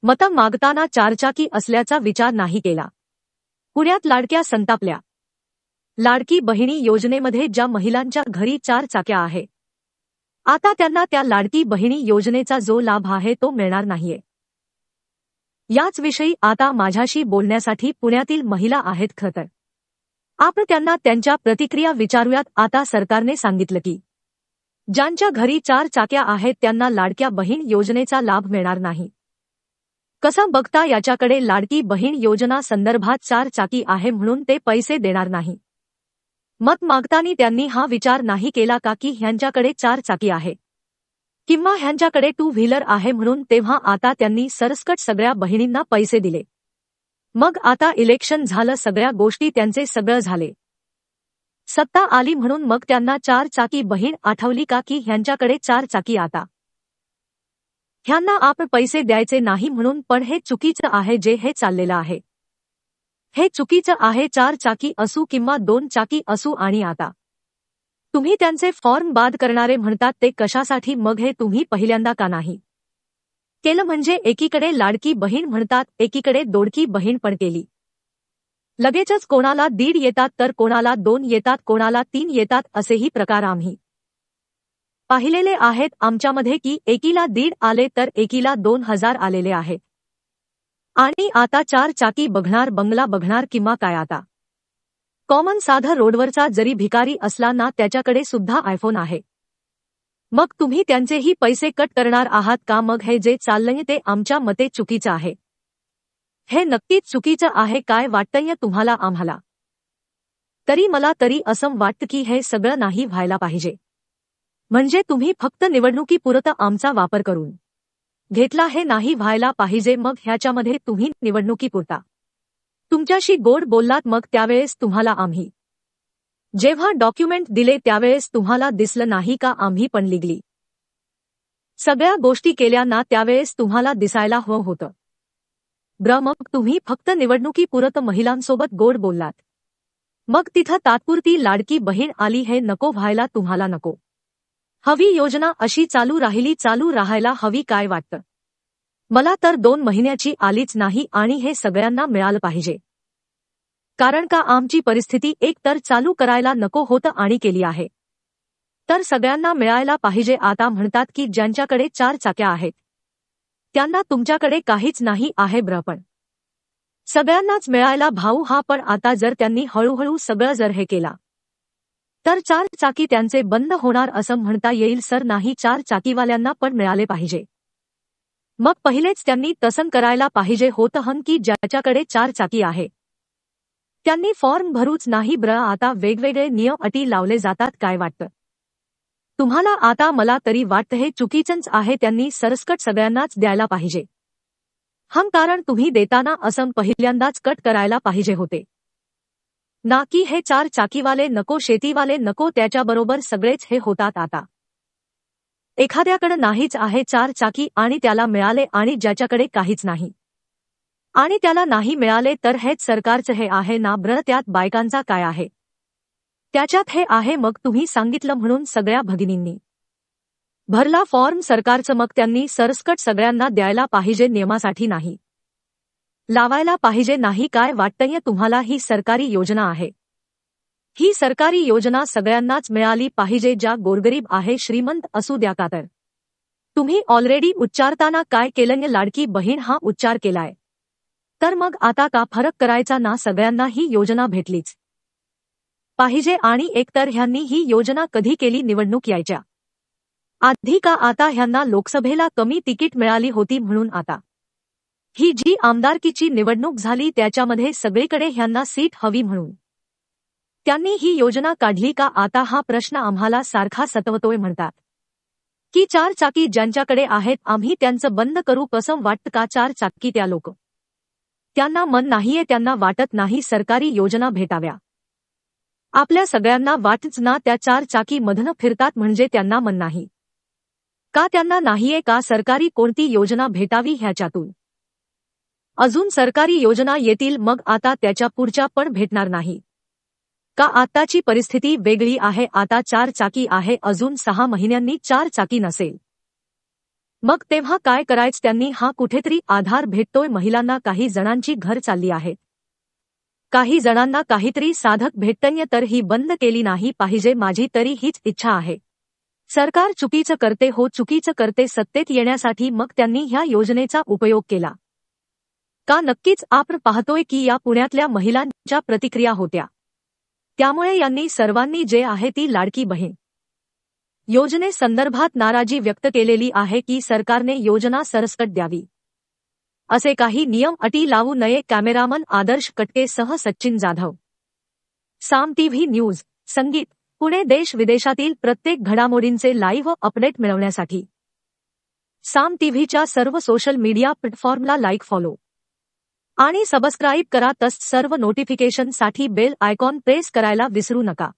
मतं मागताना चारचाकी असल्याचा विचार नाही केला. पुण्यात लाडक्या संतापल्या. लाडकी बहिणी योजनेमध्ये ज्या महिलांच्या घरी 4 चाक्या आहे, आता त्यांना त्या लाडकी बहिणी योजनेचा जो लाभ आहे तो मिळणार नाहीये. याच विषयी आता माझ्याशी बोलण्यासाठी पुण्यातील महिला आहेत. खरं आपण त्यांना त्यांच्या प्रतिक्रिया विचारूयात. आता सरकारने सांगितलं की ज्यांच्या घरी 4 चाक्या आहेत त्यांना लाडक्या बहीण योजनेचा लाभ मिळणार नाही. कसं बघता याच्याकडे? लाडकी बहीण योजना संदर्भात 4 चाकी आहे म्हणून ते पैसे देणार नाही. मत मागताना त्यांनी हा विचार नाही केला का की ह्यांच्याकडे 4 चाकी आहे किंवा ह्यांच्याकडे 2 व्हीलर आहे म्हणून? तेव्हा आता त्यांनी सरसकट सगळ्या बहिणींना पैसे दिले. मग आता इलेक्शन झालं, सगळ्या गोष्टी त्यांचे सगळं झाले, सत्ता आली म्हणून मग त्यांना 4 चाकी बहीण आठवली का की ह्यांच्याकडे 4 चाकी आता ह्यांना आपण पैसे द्यायचे नाही म्हणून? पण हे चुकीचं आहे जे हे चाललेलं आहे. हे चुकीचं आहे. 4 चाकी असू किंवा 2 चाकी असू. आणि आता तुम्ही त्यांचे फॉर्म बाद करणारे म्हणतात ते कशासाठी? मग हे तुम्ही पहिल्यांदा का नाही केलं? म्हणजे एकीकडे लाडकी बहीण म्हणतात, एकीकडे दोडकी बहीण पण केली. लगेचच कोणाला 1.5 येतात तर कोणाला 2 येतात, कोणाला 3 येतात, असेही प्रकार आम्ही पाहिलेले आहेत आमच्यामध्ये की एकीला 1.5 आले तर एकीला 2,000 आलेले आहेत. आणि आता 4 चाकी बघणार, बंगला बघणार किंवा काय? आता कॉमन साधा रोडवरचा जरी भिकारी असला ना त्याच्याकडे सुद्धा आयफोन आहे. मग तुम्ही त्यांचेही पैसे कट करणार आहात का? मग हे जे चाललंय ते आमच्या मते चुकीचं आहे. हे नक्कीच चुकीचं आहे. काय वाटतंय तुम्हाला? आम्हाला मला तरी असं वाटतं की हे सगळं नाही व्हायला पाहिजे. म्हणजे तुम्ही फक्त निवडणुकीपुरतं आमचा वापर करून घेतला, हे नाही व्हायला पाहिजे. मग ह्याच्यामध्ये तुम्ही निवडणुकीपुरता तुमच्याशी गोड बोललात, मग त्यावेळेस तुम्हाला आम्ही जेव्हा डॉक्युमेंट दिले त्यावेळेस तुम्हाला दिसलं नाही का आम्ही पण लिगली सगळ्या गोष्टी केल्या ना? त्यावेळेस तुम्हाला दिसायला हवं होतं. मग तुम्ही फक्त निवडणुकीपुरतं महिलांसोबत गोड बोललात. मग तिथं तात्पुरती लाडकी बहीण आली. हे नको व्हायला. तुम्हाला नको हवी योजना अशी चालू राहायला हवी. काय वाटतं? मला तर 2 महिन्याची आलीच नाही आणि हे सगळ्यांना मिळालं पाहिजे. कारण का आमची परिस्थिती एक तर चालू करायला नको होतं आणि केली आहे तर सगळ्यांना मिळायला पाहिजे. आता म्हणतात की ज्यांच्याकडे 4 चाक्या आहेत त्यांना तुमच्याकडे काहीच नाही आहे. पण सगळ्यांनाच मिळायला भाऊ हा. पण आता जर त्यांनी हळूहळू सगळं जर हे केला तर 4 चाकी त्यांचे बंद होणार असं म्हणता येईल. सर नाही, 4 चाकीवाल्यांना पण मिळाले पाहिजे. मग पहिलेच त्यांनी तसं करायला पाहिजे होतं की ज्याच्याकडे 4 चाकी आहे त्यांनी फॉर्म भरूच नाही. आता वेगवेगळे नियम अटी लावले जातात. काय वाटतं तुम्हाला? आता मला तरी वाटतं हे चुकीचंच आहे. त्यांनी सरसकट सगळ्यांनाच द्यायला पाहिजे. कारण तुम्ही देताना असं पहिल्यांदाच कट करायला पाहिजे होते ना की हे 4 चाकीवाले नको, शेतीवाले नको, त्याच्याबरोबर सगळेच हे होतात. आता एखाद्याकडे नाहीच आहे 4 चाकी आणि त्याला मिळाले आणि ज्याच्याकडे काहीच नाही आणि त्याला नाही मिळाले तर हेच सरकारचं हे आहे ना? त्यात बायकांचा काय आहे? त्याच्यात हे आहे. मग तुम्ही सांगितलं म्हणून सगळ्या भगिनींनी भरला फॉर्म सरकारचं. मग त्यांनी सरसकट सगळ्यांना द्यायला पाहिजे. नियमासाठी नाही लावायला पाहिजे. नाही काय वाटतंय तुम्हाला? ही सरकारी योजना आहे. ही सरकारी योजना सगळ्यांनाच मिळाली पाहिजे. ज्या गोरगरीब आहे, श्रीमंत असू द्या का. तर तुम्ही ऑलरेडी उच्चारताना काय केलं? लाडकी बहीण हा उच्चार केलाय. तर मग आता का फरक करायचा ना? सगळ्यांना ही योजना भेटलीच पाहिजे. आणि एकतर ह्यांनी ही योजना कधी केली? निवडणूक यायच्या आधी का? आता ह्यांना लोकसभेला कमी तिकीट मिळाली होती म्हणून आता ही जी आमदारकीची निवडणूक झाली त्याच्यामध्ये सगळीकडे ह्यांना सीट हवी म्हणून त्यांनी ही योजना काढली का? आता हा प्रश्न आम्हाला सारखा सतवतोय. म्हणतात की 4 चाकी ज्यांच्याकडे आहेत आम्ही त्यांचं बंद करू. कसं वाटतं का? 4 चाकी त्या लोक त्यांना मन नाहीये, त्यांना वाटत नाही सरकारी योजना भेटाव्या. आपल्या सगळ्यांना वाटच ना त्या 4 चाकी मधनं फिरतात म्हणजे त्यांना मन नाही का? त्यांना नाहीये का सरकारी कोणती योजना भेटावी ह्याच्यातून? अजून सरकारी योजना येतील मग आता त्याच्या पुढच्या पण भेटणार नाही का? आताची परिस्थिती वेगळी आहे. आता 4 चाकी आहे, अजून 6 महिन्यांनी 4 चाकी नसेल. मग तेव्हा काय करायचं त्यांनी? हा कुठेतरी आधार भेटतोय महिलांना. काही जणांची घर चालली आहेत, काही जणांना काहीतरी साधक भेटतंय, तर ही बंद केली नाही पाहिजे. माझी तरी हीच इच्छा आहे. सरकार चुकीचं करते, हो चुकीचं करते सत्तेत येण्यासाठी. मग त्यांनी ह्या योजनेचा उपयोग केला का? नक्कीच आपण पाहतोय की या पुण्यातल्या महिलांच्या प्रतिक्रिया होत्या. त्यामुळे यांनी सर्वांनी जे आहे ती लाडकी बहीण योजनेसंदर्भात नाराजी व्यक्त केलेली आहे की सरकारने योजना सरसकट द्यावी, असे काही नियम अटी लावू नये. कॅमेरामन आदर्श कटकेसह सचिन जाधव, साम टीव्ही न्यूज. संगीत, पुणे. देश विदेशातील प्रत्येक घडामोडींचे लाईव्ह अपडेट मिळवण्यासाठी साम टीव्हीच्या सर्व सोशल मीडिया प्लॅटफॉर्मला लाईक, फॉलो आणि सबस्क्राईब करा. तसंच सर्व नोटिफिकेशनसाठी बेल आयकॉन प्रेस करायला विसरू नका.